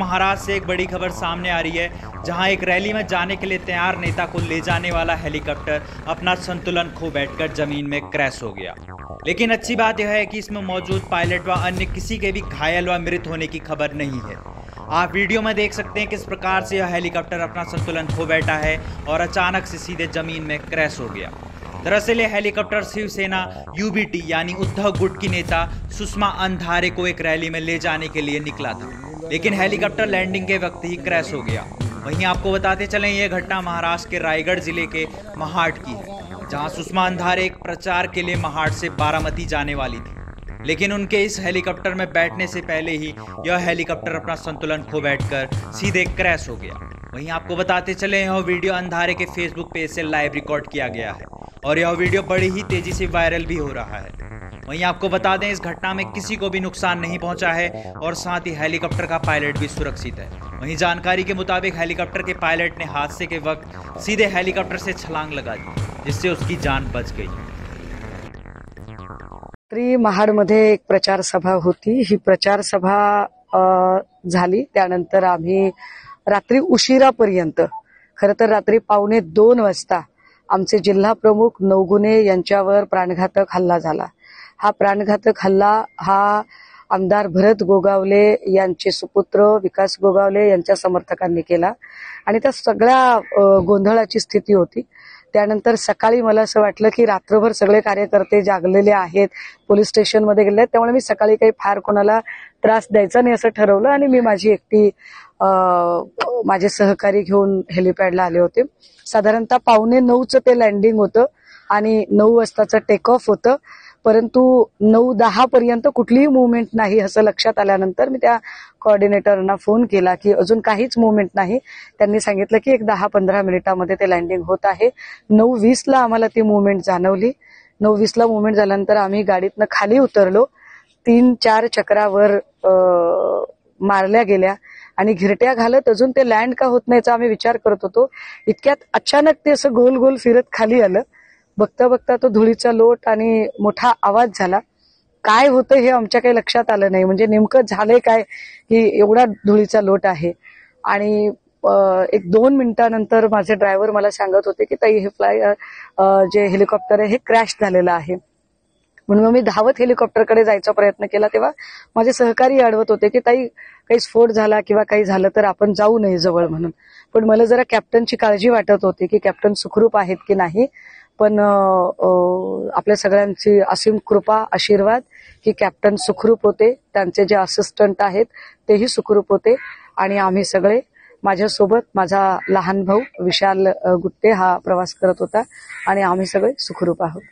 महाराष्ट्र से एक बड़ी खबर सामने आ रही है, जहां एक रैली में जाने के लिए तैयार नेता को ले जाने वाला हेलीकॉप्टर अपना संतुलन खो बैठकर जमीन में क्रैश हो गया। लेकिन अच्छी बात यह है कि इसमें मौजूद पायलट व अन्य किसी के भी घायल व मृत होने की खबर नहीं है। आप वीडियो में देख सकते हैं किस प्रकार से यह हेलीकॉप्टर अपना संतुलन खो बैठा है और अचानक से सीधे जमीन में क्रैश हो गया। दरअसल यह हेलीकॉप्टर शिवसेना यूबीटी यानी उद्धव गुट की नेता सुषमा अंधारे को एक रैली में ले जाने के लिए निकला था, लेकिन हेलीकॉप्टर लैंडिंग के वक्त ही क्रैश हो गया। वहीं आपको बताते चलें, यह घटना महाराष्ट्र के रायगढ़ जिले के महाड की है, जहां सुषमा अंधारे एक प्रचार के लिए महाड से बारामती जाने वाली थी, लेकिन उनके इस हेलीकॉप्टर में बैठने से पहले ही यह हेलीकॉप्टर अपना संतुलन खो बैठकर सीधे क्रैश हो गया। वहीं आपको बताते चले, यह वीडियो अंधारे के फेसबुक पेज से लाइव रिकॉर्ड किया गया है और यह वीडियो बड़ी ही तेजी से वायरल भी हो रहा है। वहीं आपको बता दें, इस घटना में किसी को भी नुकसान नहीं पहुंचा है और साथ ही हेलीकॉप्टर का पायलट भी सुरक्षित है। वहीं जानकारी के मुताबिक हेलीकॉप्टर के पायलट ने हादसे के वक्त सीधे हेलीकॉप्टर से छलांग लगा दी, जिससे उसकी जान बच गई। महाडमध्ये एक प्रचार सभा होती। ही प्रचार सभा झाली त्यानंतर आम्ही रात्री उशिरापर्यंत, खरं तर रात्री 1:45 वाजता आमचे जिल्हा प्रमुख नवगुणे यांच्यावर प्राणघातक हल्ला झाला। हा प्राणघातक हल्ला हा आमदार भरत गोगावले यांचे सुपुत्र विकास गोगावले यांच्या समर्थकांनी केला आणि त्या सगळ्या गोंधळाची स्थिती होती। त्यानंतर सकाळी मला असं वाटलं की रात्रभर सगळे कार्यकर्ते जागलेले आहेत, पोलीस स्टेशनमध्ये गेले, त्यामुळे मी सकाळी काही फार कोणाला त्रास द्यायचा नाही असं ठरवलं आणि मी माझी एकटी माझे सहकारी घेऊन हेलिपॅडला आले होते। साधारणतः 8:45चं ते लँडिंग होतं आणि 9 वाजताचं टेक ऑफ होतं, परंतु 9:10 पर्यंत कुठलीही मूवमेंट नाही असं लक्षात आल्यानंतर मी त्या कोऑर्डिनेटरना फोन केला की अजून काहीच मूवमेंट नाही। त्यांनी सांगितलं की एक 10-15 मिनिटांमध्ये ते लँडिंग होत आहे। 9:20ला आम्हाला ती मूवमेंट जाणवली। 9:20ला मूवमेंट झाल्यानंतर आम्ही गाडीतनं खाली उतरलो। 3-4 चक्रावर मारल्या गेल्या आणि घिरट्या घालत अजून ते लँड का होत नाहीचा आम्ही विचार करत होतो। इतक्यात अचानक ते असं गोल गोल फिरत खाली आलं। बघता बघता तो धुळीचा लोट आणि मोठा आवाज झाला। काय होतं हे आमच्या काही लक्षात आलं नाही, म्हणजे नेमकं झालंय काय की एवढा धुळीचा लोट आहे। आणि 1-2 मिनिटांनंतर माझे ड्रायव्हर मला सांगत होते की ताई हे जे हेलिकॉप्टर आहे हे क्रॅश झालेलं आहे। म्हणून मी धावत हेलिकॉप्टरकडे जायचा प्रयत्न केला, तेव्हा माझे सहकारी अडवत होते की ताई काही स्फोट झाला किंवा काही झालं तर आपण जाऊ नये जवळ म्हणून। पण मला जरा कॅप्टनची काळजी वाटत होती की कॅप्टन सुखरूप आहेत की नाही, पण आपल्या सगळ्यांची असीम कृपा आशीर्वाद की कॅप्टन सुखरूप होते, त्यांचे जे असिस्टंट आहेत तेही सुखरूप होते आणि आम्ही सगळे, माझ्यासोबत माझा लहान भाऊ विशाल गुट्टे हा प्रवास करत होता आणि आम्ही सगळे सुखरूप आहोत।